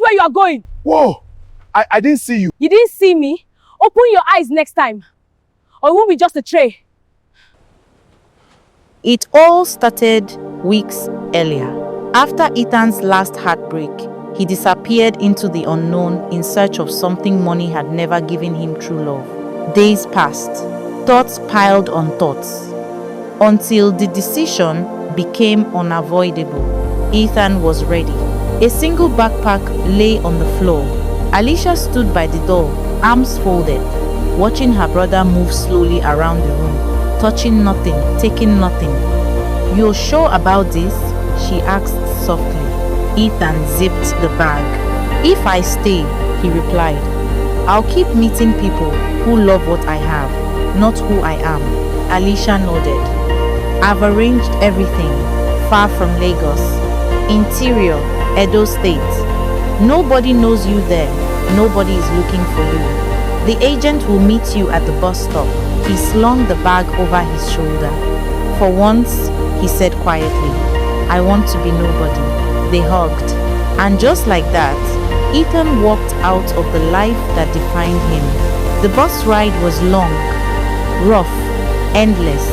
where you are going. Whoa! I didn't see you. You didn't see me? Open your eyes next time. Or it won't be just a tray. It all started weeks earlier. After Ethan's last heartbreak, he disappeared into the unknown in search of something money had never given him true love. Days passed. Thoughts piled on thoughts. Until the decision became unavoidable. Ethan was ready. A single backpack lay on the floor. Alicia stood by the door, arms folded, watching her brother move slowly around the room, touching nothing, taking nothing. "You're sure about this?" she asked softly. Ethan zipped the bag. "If I stay," he replied, "I'll keep meeting people who love what I have, not who I am." Alicia nodded. "I've arranged everything, far from Lagos. Interior, Edo State. Nobody knows you there. Nobody is looking for you. The agent will meet you at the bus stop." He slung the bag over his shoulder. "For once," he said quietly, "I want to be nobody." They hugged. And just like that, Ethan walked out of the life that defined him. The bus ride was long, rough, endless.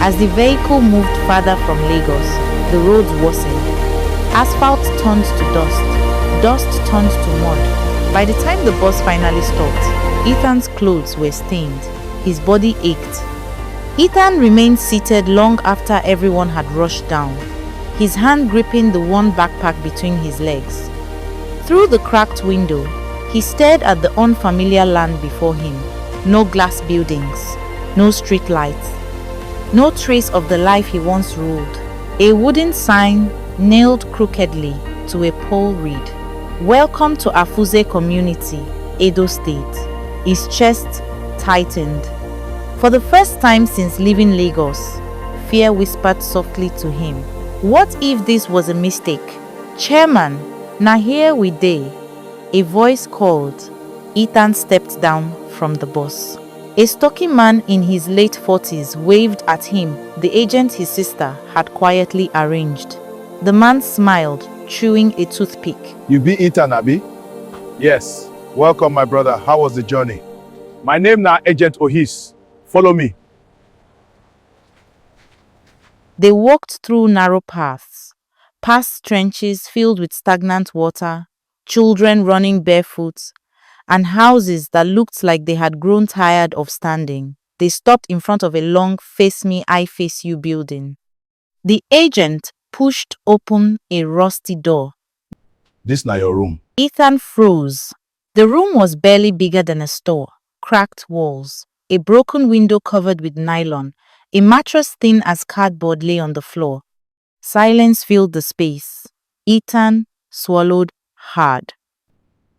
As the vehicle moved farther from Lagos, the roads worsened. Asphalt turned to dust. Dust turned to mud. By the time the bus finally stopped, Ethan's clothes were stained. His body ached. Ethan remained seated long after everyone had rushed down, his hand gripping the one backpack between his legs. Through the cracked window, he stared at the unfamiliar land before him. No glass buildings, no street lights, no trace of the life he once ruled. A wooden sign nailed crookedly to a pole read, "Welcome to Afuze community, Edo State." His chest tightened. For the first time since leaving Lagos, fear whispered softly to him. What if this was a mistake? "Chairman, na here we dey." A voice called. Ethan stepped down from the bus. A stocky man in his late 40s waved at him the agent his sister had quietly arranged. The man smiled, chewing a toothpick. "You be Ethan, Abi?" "Yes. Welcome, my brother. How was the journey?" "My name na Agent Ohis. Follow me." They walked through narrow paths, past trenches filled with stagnant water, children running barefoot, and houses that looked like they had grown tired of standing. They stopped in front of a long "face me, I face you" building. The agent pushed open a rusty door. "This na your room." Ethan froze. The room was barely bigger than a store. Cracked walls, a broken window covered with nylon, a mattress thin as cardboard lay on the floor. Silence filled the space. Ethan swallowed hard.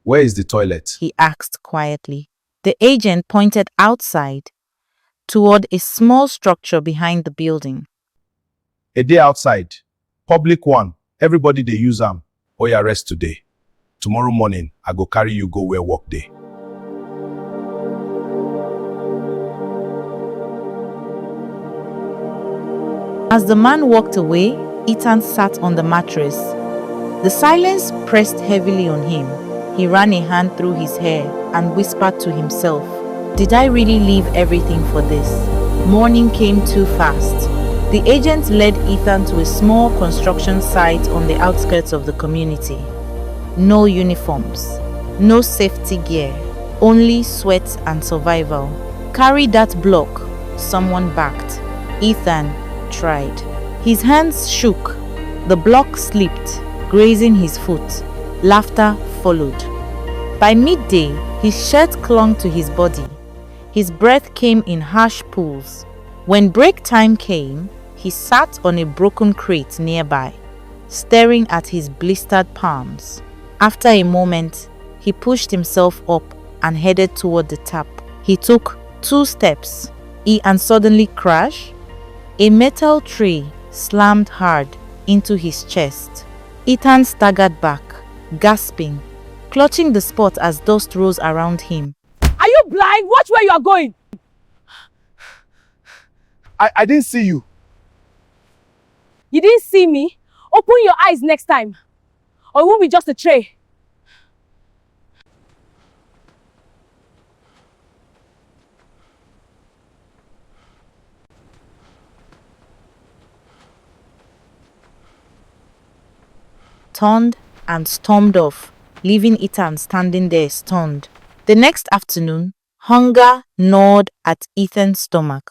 "Where is the toilet?" he asked quietly. The agent pointed outside, toward a small structure behind the building. "A day outside. Public one. Everybody dey use am. Oya rest today. Tomorrow morning, I go carry you go where work dey." As the man walked away, Ethan sat on the mattress. The silence pressed heavily on him. He ran a hand through his hair and whispered to himself, "Did I really leave everything for this?" Morning came too fast. The agent led Ethan to a small construction site on the outskirts of the community. No uniforms, no safety gear, only sweat and survival. "Carry that block," someone backed. Ethan tried. His hands shook. The block slipped, grazing his foot. Laughter followed. By midday, his shirt clung to his body. His breath came in harsh pulls. When break time came, he sat on a broken crate nearby, staring at his blistered palms. After a moment, he pushed himself up and headed toward the tap. He took 2 steps, and suddenly crash. A metal tray slammed hard into his chest. Ethan staggered back, gasping, clutching the spot as dust rose around him. Are you blind? Watch where you are going. I didn't see you. You didn't see me? Open your eyes next time. Or it won't be just a tray. turned and stormed off, leaving Ethan standing there stunned. The next afternoon, hunger gnawed at Ethan's stomach.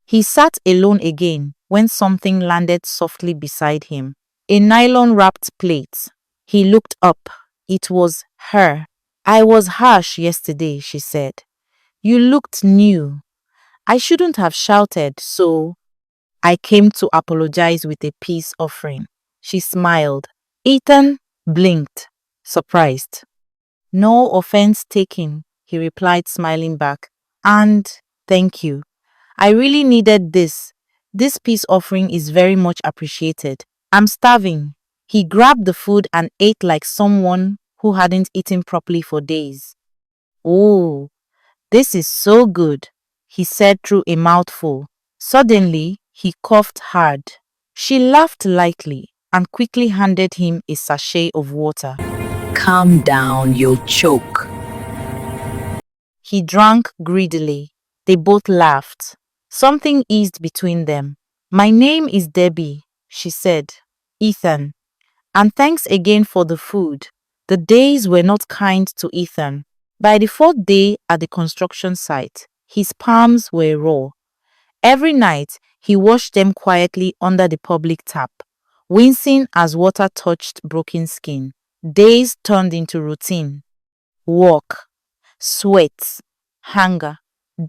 He sat alone again when something landed softly beside him. A nylon-wrapped plate. He looked up. It was her. "I was harsh yesterday," she said. "You looked new. I shouldn't have shouted, so I came to apologize with a peace offering." She smiled. Ethan blinked, surprised. "No offense taken," he replied, smiling back. "And thank you. I really needed this. This peace offering is very much appreciated. I'm starving." He grabbed the food and ate like someone who hadn't eaten properly for days. "Oh, this is so good," he said through a mouthful. Suddenly, he coughed hard. She laughed lightly and quickly handed him a sachet of water. Calm down, you'll choke. He drank greedily. They both laughed. Something eased between them. "My name is Debbie," she said. "Ethan. And thanks again for the food." The days were not kind to Ethan. By the fourth day at the construction site, his palms were raw. Every night, he washed them quietly under the public tap, wincing as water touched broken skin. Days turned into routine. Work, sweat, hunger.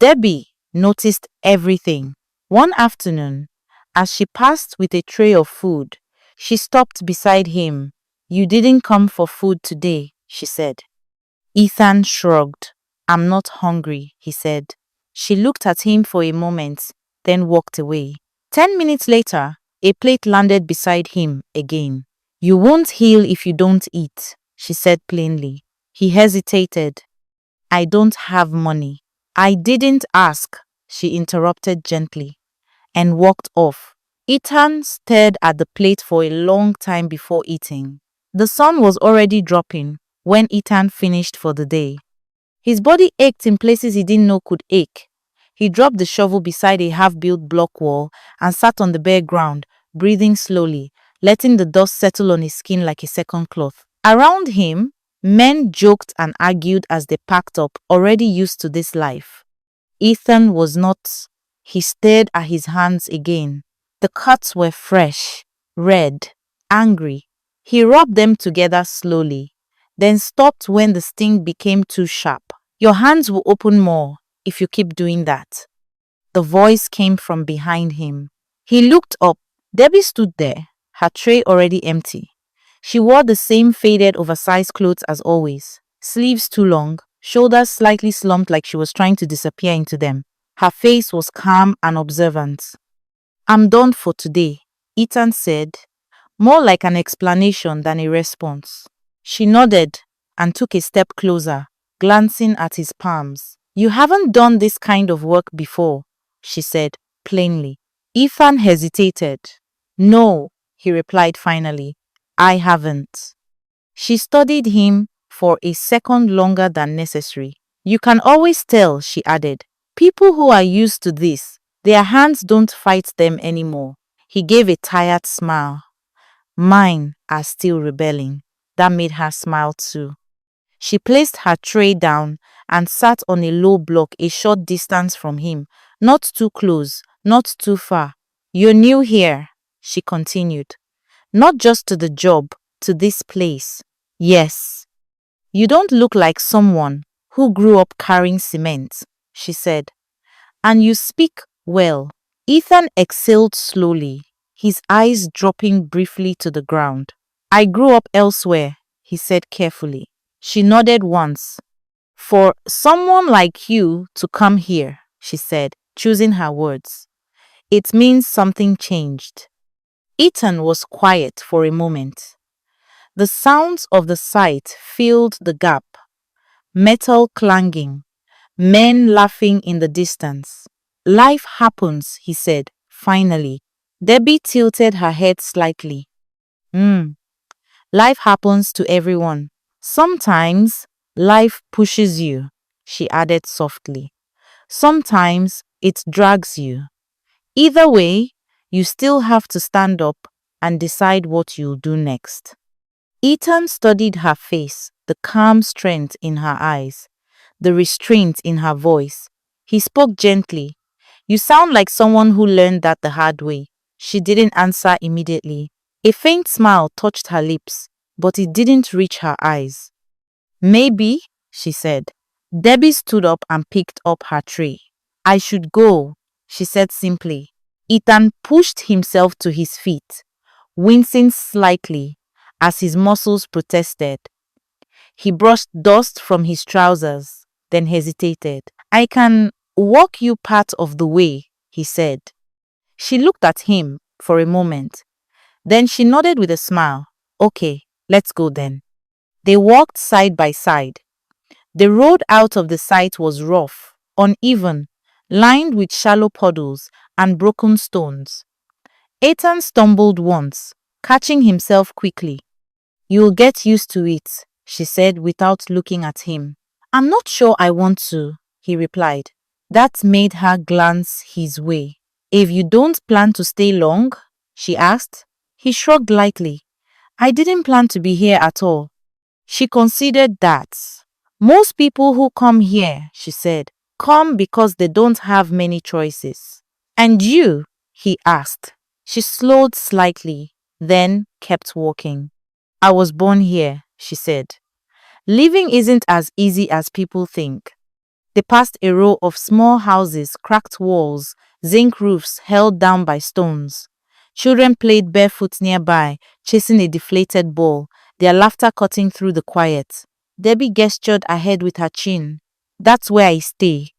Debbie noticed everything. One afternoon, as she passed with a tray of food, she stopped beside him. "You didn't come for food today," she said. Ethan shrugged. "I'm not hungry," he said. She looked at him for a moment, then walked away. 10 minutes later, a plate landed beside him again. "You won't heal if you don't eat," she said plainly. He hesitated. "I don't have money." "I didn't ask," she interrupted gently, and walked off. Ethan stared at the plate for a long time before eating. The sun was already dropping when Ethan finished for the day. His body ached in places he didn't know could ache. He dropped the shovel beside a half-built block wall and sat on the bare ground, breathing slowly, letting the dust settle on his skin like a second cloth. Around him, men joked and argued as they packed up, already used to this life. Ethan was not. He stared at his hands again. The cuts were fresh, red, angry. He rubbed them together slowly, then stopped when the sting became too sharp. "Your hands will open more if you keep doing that." The voice came from behind him. He looked up. Debbie stood there, her tray already empty. She wore the same faded, oversized clothes as always, sleeves too long, shoulders slightly slumped like she was trying to disappear into them. Her face was calm and observant. "I'm done for today," Ethan said, more like an explanation than a response. She nodded and took a step closer, glancing at his palms. "You haven't done this kind of work before," she said plainly. Ethan hesitated. "No," he replied finally, "I haven't." She studied him for a second longer than necessary. "You can always tell," she added. "People who are used to this, their hands don't fight them anymore." He gave a tired smile. "Mine are still rebelling." That made her smile too. She placed her tray down and sat on a low block a short distance from him, not too close, not too far. "You're new here," she continued. "Not just to the job, to this place." "Yes." "You don't look like someone who grew up carrying cement," she said. "And you speak well." Ethan exhaled slowly, his eyes dropping briefly to the ground. "I grew up elsewhere," he said carefully. She nodded once. "For someone like you to come here," she said, choosing her words, "it means something changed." Ethan was quiet for a moment. The sounds of the site filled the gap. Metal clanging, men laughing in the distance. "Life happens," he said, finally. Debbie tilted her head slightly. Life happens to everyone. Sometimes life pushes you," she added softly. "Sometimes it drags you. Either way, you still have to stand up and decide what you'll do next." Ethan studied her face, the calm strength in her eyes, the restraint in her voice. He spoke gently. You sound like someone who learned that the hard way. She didn't answer immediately. A faint smile touched her lips, but it didn't reach her eyes. Maybe, she said. Debbie stood up and picked up her tray. I should go, she said simply. Ethan pushed himself to his feet, wincing slightly as his muscles protested. He brushed dust from his trousers, then hesitated. I can walk you part of the way, he said. She looked at him for a moment. Then she nodded with a smile. Okay, let's go then. They walked side by side. The road out of the site was rough, uneven, lined with shallow puddles and broken stones. Ethan stumbled once, catching himself quickly. You'll get used to it, she said without looking at him. I'm not sure I want to, he replied. That made her glance his way. If you don't plan to stay long? She asked. He shrugged lightly. I didn't plan to be here at all. She considered that. Most people who come here, she said, come because they don't have many choices. And you? He asked. She slowed slightly, then kept walking. I was born here, she said. Living isn't as easy as people think. They passed a row of small houses, cracked walls, zinc roofs held down by stones. Children played barefoot nearby, chasing a deflated ball, their laughter cutting through the quiet. Debbie gestured ahead with her chin. That's where I stay.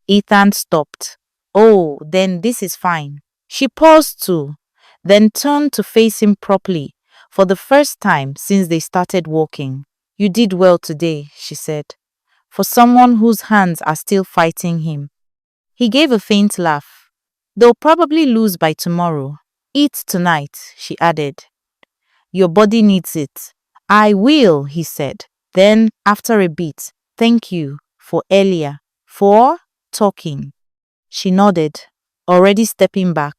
Ethan stopped. Oh, then this is fine. She paused too, then turned to face him properly, for the first time since they started walking. You did well today, she said, for someone whose hands are still fighting him. He gave a faint laugh. They'll probably lose by tomorrow. Eat tonight, she added. Your body needs it. I will, he said. Then, after a bit, thank you for earlier, for talking. She nodded, already stepping back.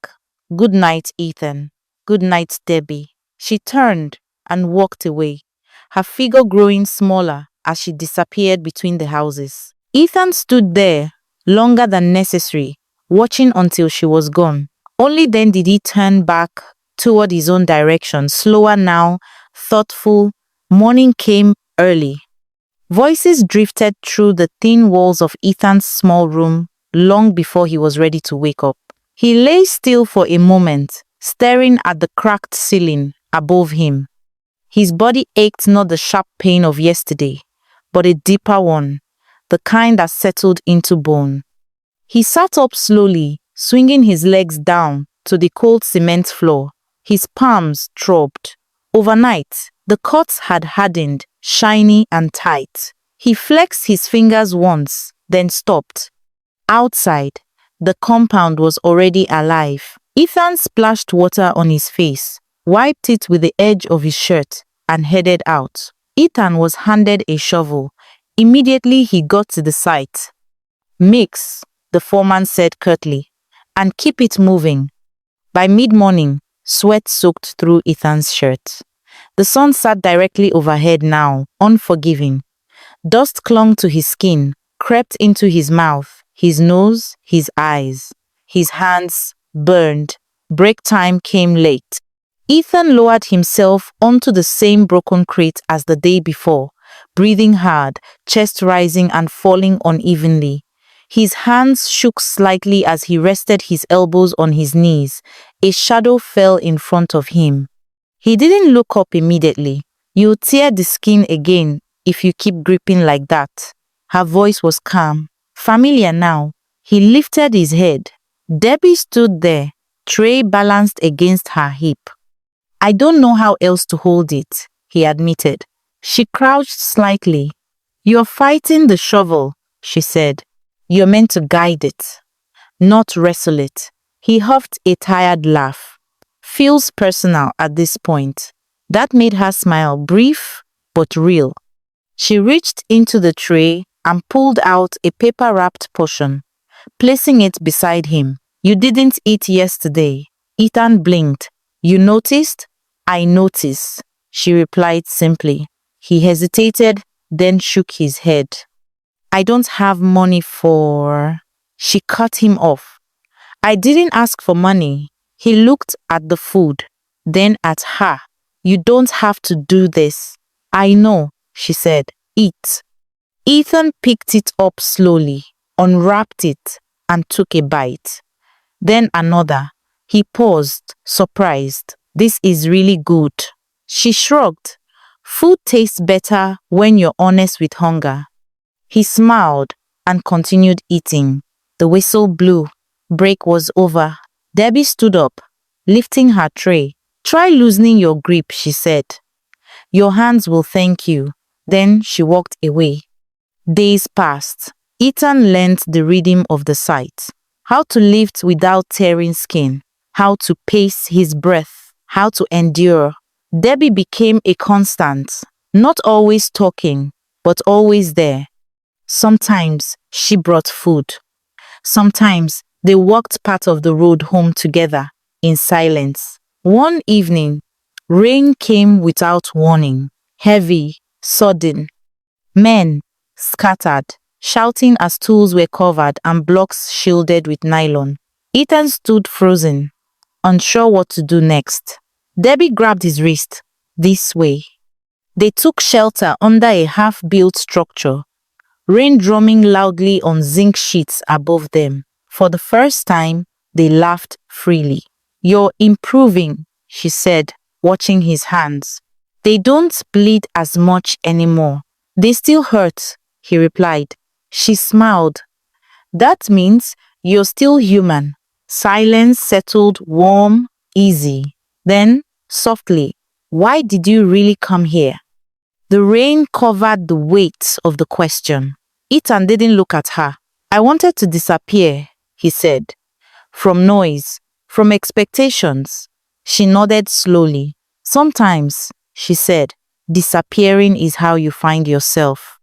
Good night, Ethan. Good night, Debbie. She turned and walked away, her figure growing smaller as she disappeared between the houses. Ethan stood there, longer than necessary, watching until she was gone. Only then did he turn back toward his own direction, slower now, thoughtful. Morning came early. Voices drifted through the thin walls of Ethan's small room long before he was ready to wake up. He lay still for a moment, staring at the cracked ceiling above him. His body ached not the sharp pain of yesterday, but a deeper one, the kind that settled into bone. He sat up slowly, swinging his legs down to the cold cement floor. His palms throbbed. Overnight, the cuts had hardened, shiny and tight. He flexed his fingers once, then stopped. Outside, the compound was already alive. Ethan splashed water on his face, wiped it with the edge of his shirt, and headed out. Ethan was handed a shovel. Immediately he got to the site. Mix, the foreman said curtly, and keep it moving. By mid-morning, sweat soaked through Ethan's shirt. The sun sat directly overhead now, unforgiving. Dust clung to his skin, crept into his mouth, his nose, his eyes. His hands burned. Break time came late. Ethan lowered himself onto the same broken crate as the day before, breathing hard, chest rising and falling unevenly. His hands shook slightly as he rested his elbows on his knees. A shadow fell in front of him. He didn't look up immediately. You'll tear the skin again if you keep gripping like that. Her voice was calm, familiar now. He lifted his head. Debbie stood there, tray balanced against her hip. I don't know how else to hold it, he admitted. She crouched slightly. You're fighting the shovel, she said. You're meant to guide it, not wrestle it. He huffed a tired laugh. Feels personal at this point. That made her smile, brief but real. She reached into the tray and pulled out a paper-wrapped portion, placing it beside him. You didn't eat yesterday. Ethan blinked. You noticed? I noticed, she replied simply. He hesitated, then shook his head. I don't have money for... She cut him off. I didn't ask for money. He looked at the food, then at her. You don't have to do this. I know, she said. Eat. Ethan picked it up slowly, unwrapped it, and took a bite. Then another. He paused, surprised. This is really good. She shrugged. Food tastes better when you're honest with hunger. He smiled and continued eating. The whistle blew. Break was over. Debbie stood up, lifting her tray. Try loosening your grip, she said. Your hands will thank you. Then she walked away. Days passed. Ethan learned the rhythm of the sight. How to lift without tearing skin. How to pace his breath. How to endure. Debbie became a constant. Not always talking, but always there. Sometimes she brought food. Sometimes they walked part of the road home together in silence. One evening, rain came without warning, heavy, sudden. Men scattered, shouting as tools were covered and blocks shielded with nylon. Ethan stood frozen, unsure what to do next. Debbie grabbed his wrist. This way. They took shelter under a half-built structure, rain drumming loudly on zinc sheets above them. For the first time, they laughed freely. You're improving, she said, watching his hands. They don't bleed as much anymore. They still hurt, he replied. She smiled. That means you're still human. Silence settled, warm, easy. Then, softly, why did you really come here? The rain covered the weight of the question. Ethan didn't look at her. I wanted to disappear, he said. From noise, from expectations. She nodded slowly. Sometimes, she said, disappearing is how you find yourself.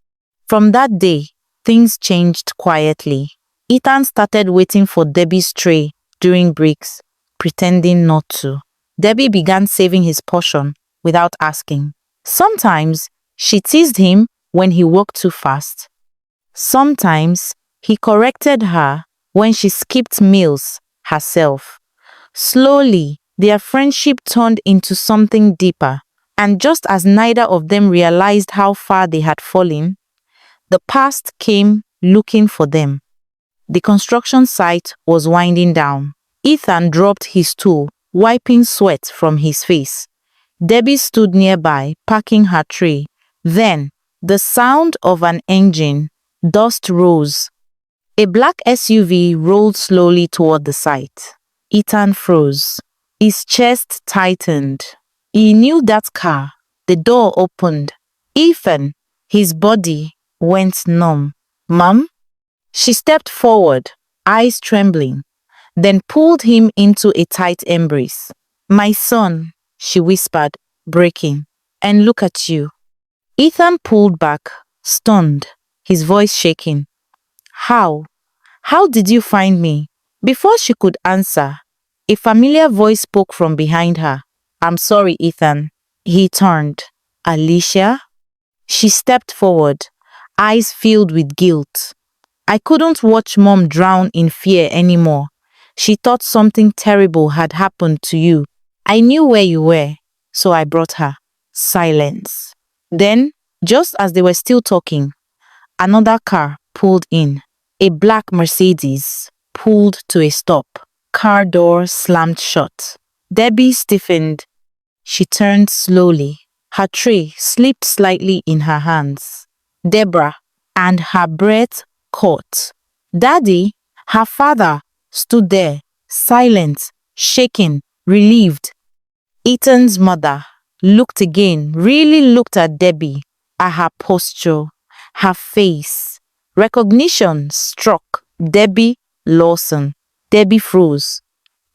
From that day, things changed quietly. Ethan started waiting for Debbie's tray during breaks, pretending not to. Debbie began saving his portion without asking. Sometimes, she teased him when he walked too fast. Sometimes, he corrected her when she skipped meals herself. Slowly, their friendship turned into something deeper, and just as neither of them realized how far they had fallen, the past came looking for them. The construction site was winding down. Ethan dropped his tool, wiping sweat from his face. Debbie stood nearby, packing her tray. Then, the sound of an engine. Dust rose. A black SUV rolled slowly toward the site. Ethan froze. His chest tightened. He knew that car. The door opened. Ethan, his body, went numb. Mom? She stepped forward, eyes trembling, then pulled him into a tight embrace. My son, she whispered, breaking. And look at you. Ethan pulled back, stunned, his voice shaking. How? How did you find me? Before she could answer, a familiar voice spoke from behind her. I'm sorry, Ethan. He turned. Alicia? She stepped forward, eyes filled with guilt. I couldn't watch Mom drown in fear anymore. She thought something terrible had happened to you. I knew where you were, so I brought her. Silence. Then, just as they were still talking, another car pulled in. A black Mercedes pulled to a stop. Car door slammed shut. Debbie stiffened. She turned slowly. Her tray slipped slightly in her hands. Deborah, and her breath caught. Daddy, her father, stood there, silent, shaking, relieved. Ethan's mother looked again, really looked at Debbie, at her posture, her face. Recognition struck Debbie Lawson. Debbie froze.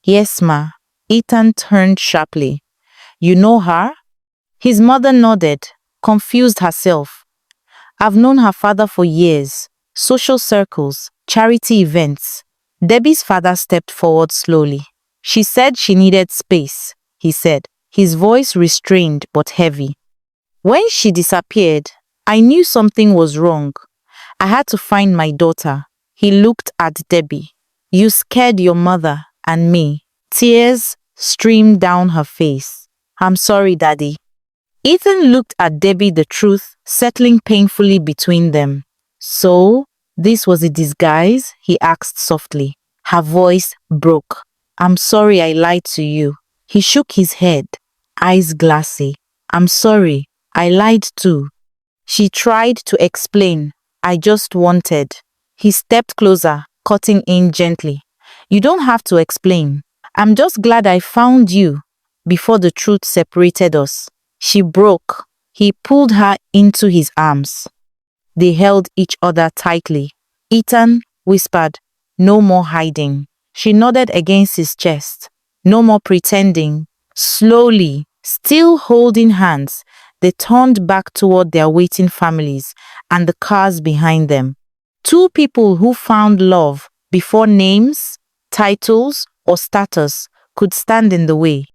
Yes, ma. Ethan turned sharply. You know her? His mother nodded, confused herself. I've known her father for years. Social circles, charity events. Debbie's father stepped forward slowly. She said she needed space, he said. his voice restrained but heavy. When she disappeared, I knew something was wrong. I had to find my daughter. He looked at Debbie. You scared your mother and me. Tears streamed down her face. I'm sorry, Daddy. Ethan looked at Debbie, the truth settling painfully between them. So, this was a disguise? He asked softly. Her voice broke. I'm sorry I lied to you. He shook his head, eyes glassy. I'm sorry, I lied too. She tried to explain. I just wanted. He stepped closer, cutting in gently. You don't have to explain. I'm just glad I found you before the truth separated us. She broke. He pulled her into his arms. They held each other tightly. Ethan whispered, no more hiding. She nodded against his chest. No more pretending. Slowly, still holding hands, they turned back toward their waiting families and the cars behind them. Two people who found love before names, titles, or status could stand in the way.